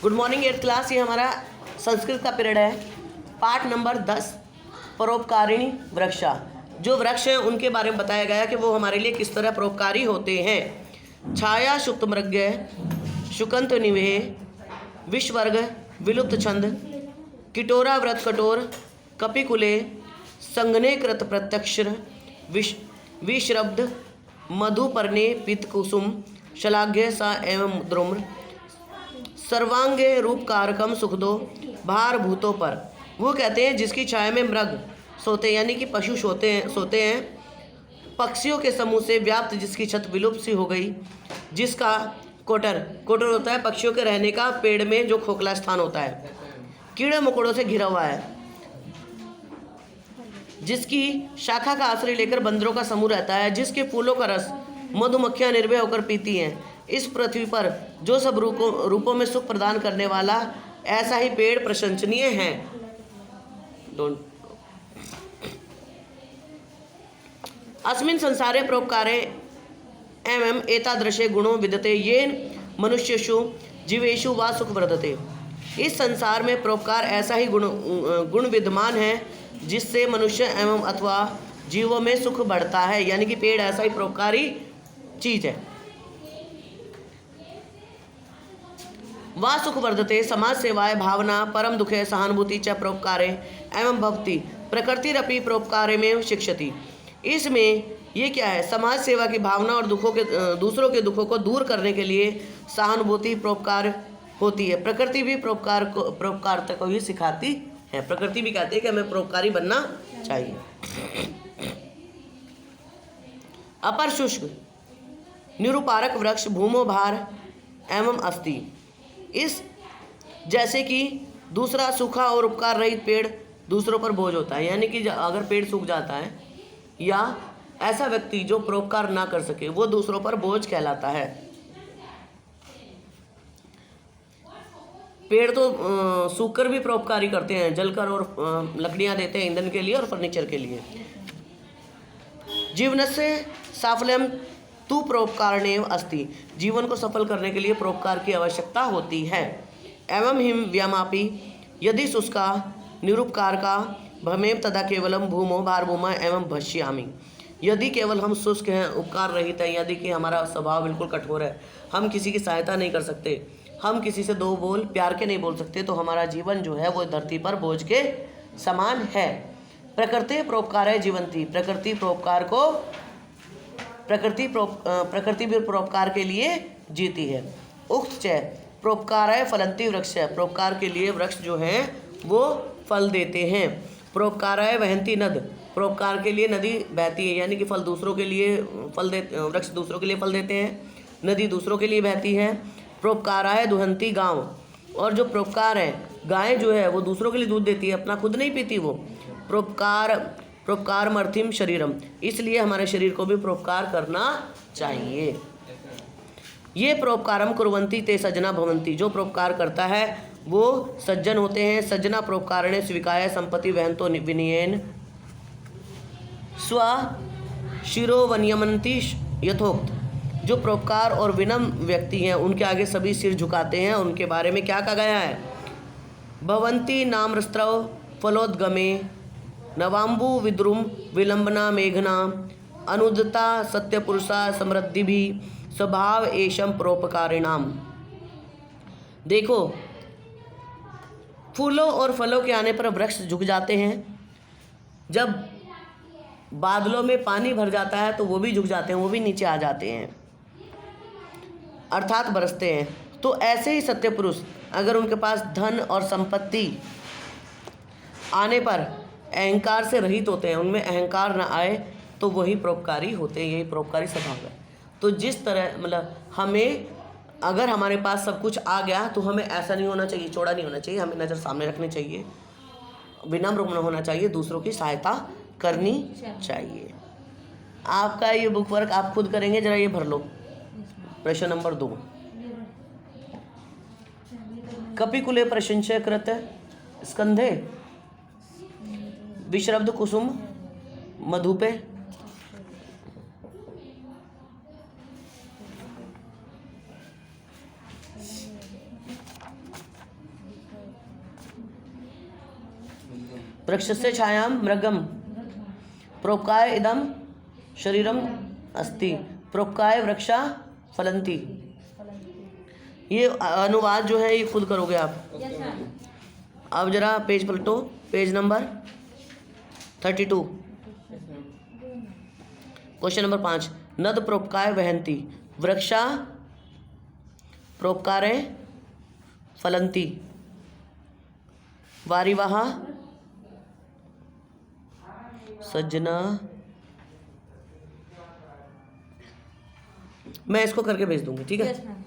Good morning 8th class. ये हमारा संस्कृत का पीरियड है। पाठ नंबर 10 परोपकारिणी वृक्षा। जो वृक्ष हैं उनके बारे में बताया गया कि वो हमारे लिए किस तरह परोपकारी होते हैं। छाया सुप्त मृग शुकंत निवेह विश्वर्ग विलुप्त छंद किटोरा व्रत कटोर कपिकुले संघने कृत प्रत्यक्ष विश्रब्द मधुपर्णे पित कुसुम शलाघ्य सा एवं द्रुम्र सर्वांगे रूप कारकम सुख दो भार भूतों पर। वो कहते हैं जिसकी छाया में मृग सोते यानी कि पशु सोते हैं पक्षियों के समूह से व्याप्त, जिसकी छत विलुप्त सी हो गई, जिसका कोटर होता है पक्षियों के रहने का, पेड़ में जो खोखला स्थान होता है, कीड़े मकोड़ों से घिरा हुआ है, जिसकी शाखा का आश्रय लेकर बंदरों का समूह रहता है, जिसके फूलों का रस मधुमक्खियां निर्भय होकर पीती हैं। इस पृथ्वी पर जो सब रूपों में सुख प्रदान करने वाला ऐसा ही पेड़ प्रशंसनीय है। अस्मिन् संसारे परोपकारे एवं एतादृशे गुणों विद्यते येन मनुष्येषु जीवेषु वा सुख वर्धते। इस संसार में परोपकार ऐसा ही गुण विद्यमान है जिससे मनुष्य एवं अथवा जीवों में सुख बढ़ता है। यानी कि पेड़ ऐसा ही परोपकारी चीज है। वा सुख वर्धते समाज सेवाए भावना परम दुखे सहानुभूति च परोपकारे एवं भवति प्रकृतिरपि परोपकारे में शिक्षति। इसमें ये क्या है, समाज सेवा की भावना और दूसरों के दुखों को दूर करने के लिए सहानुभूति परोपकार होती है। प्रकृति भी परोपकारिता को ही सिखाती है। प्रकृति भी कहती है कि हमें परोपकारी बनना चाहिए। अपर शुष्क निरुपारक वृक्ष भूमो भार एवं अस्ति। इस जैसे कि दूसरा सूखा और उपकार रहित पेड़ दूसरों पर बोझ होता है। यानी कि अगर पेड़ सूख जाता है या ऐसा व्यक्ति जो परोपकार ना कर सके वो दूसरों पर बोझ कहलाता है। पेड़ तो सूखकर भी परोपकारी करते हैं, जलकर और लकड़ियां देते हैं ईंधन के लिए और फर्नीचर के लिए। जीवनस्य साफल्यम तू परोपकारणेव अस्ति। जीवन को सफल करने के लिए परोपकार की आवश्यकता होती है। एवं हिम व्यामापि यदि शुष्का निरुपकार का भमेव तदा केवलम भूमो भारभूमा एवं भष्यामि। यदि केवल हम शुष्क हैं, उपकार रहित हैं, यदि कि हमारा स्वभाव बिल्कुल कठोर है, हम किसी की सहायता नहीं कर सकते, हम किसी से दो बोल प्यार के नहीं बोल सकते, तो हमारा जीवन जो है वो धरती पर बोझ के समान है। प्रकृति परोपकार जीवंती। प्रकृति भी परोपकार के लिए जीती है। उक्त च परोपकार फलंती वृक्ष। परोपकार के लिए वृक्ष जो हैं वो फल देते हैं। परोपकार वहंती नद। परोपकार के लिए नदी बहती है। यानी कि वृक्ष दूसरों के लिए फल देते हैं, नदी दूसरों के लिए बहती है। परोपकार दुहंती गांव। और जो परोपकार है, गायें जो है वो दूसरों के लिए दूध देती है, अपना खुद नहीं पीती वो। परोपकार मर्थिम शरीरम। इसलिए हमारे शरीर को भी परोपकार करना चाहिए। ये परोपकारम कुर्वन्ति ते सज्जना भवन्ति। जो परोपकार करता है वो सज्जन होते हैं। सज्जना परोपकारणे स्वीकाय संपत्ति वहंतो विनयेन स्व शिरो वन्यमन्ति यथोक्त। जो परोपकार और विनम्र व्यक्ति हैं उनके आगे सभी सिर झुकाते हैं। उनके बारे में क्या कहा गया है, भवन्ति नाम्रस्त्रव फलोद्गमे नवाम्बु विद्रुम विलंबना मेघना अनुदता सत्यपुरुषा समृद्धि भी स्वभाव एशम परोपकारिणाम। देखो, फूलों और फलों के आने पर वृक्ष झुक जाते हैं। जब बादलों में पानी भर जाता है तो वो भी झुक जाते हैं, वो भी नीचे आ जाते हैं, अर्थात बरसते हैं। तो ऐसे ही सत्य पुरुष अगर उनके पास धन और संपत्ति आने पर अहंकार से रहित होते हैं, उनमें अहंकार न आए, तो वही परोपकारी होते हैं। यही परोपकारी स्वभाव है। तो जिस तरह मतलब हमें अगर हमारे पास सब कुछ आ गया तो हमें ऐसा नहीं होना चाहिए, चौड़ा नहीं होना चाहिए, हमें नज़र सामने रखनी चाहिए, विनम्र होना चाहिए, दूसरों की सहायता करनी चाहिए। आपका ये बुक वर्क आप खुद करेंगे, जरा ये भर लो। प्रश्न नंबर 2। कपिकुले प्रशंस्य कृत स्कंधे विश्रब्द कुसुम मधुपे। वृक्षस्य छायां मृगम प्रोक्काय इदम शरीरम अस्ति प्रोक्काय वृक्षा फलंती। ये अनुवाद जो है ये खुद करोगे आप। अब जरा पेज पलटो, पेज नंबर 32, क्वेश्चन नंबर 5। नद प्रोक्काय वहंती वृक्षा प्रोक्कारे फलंती वारिवाह सज्जना। मैं इसको करके भेज दूंगी, ठीक है।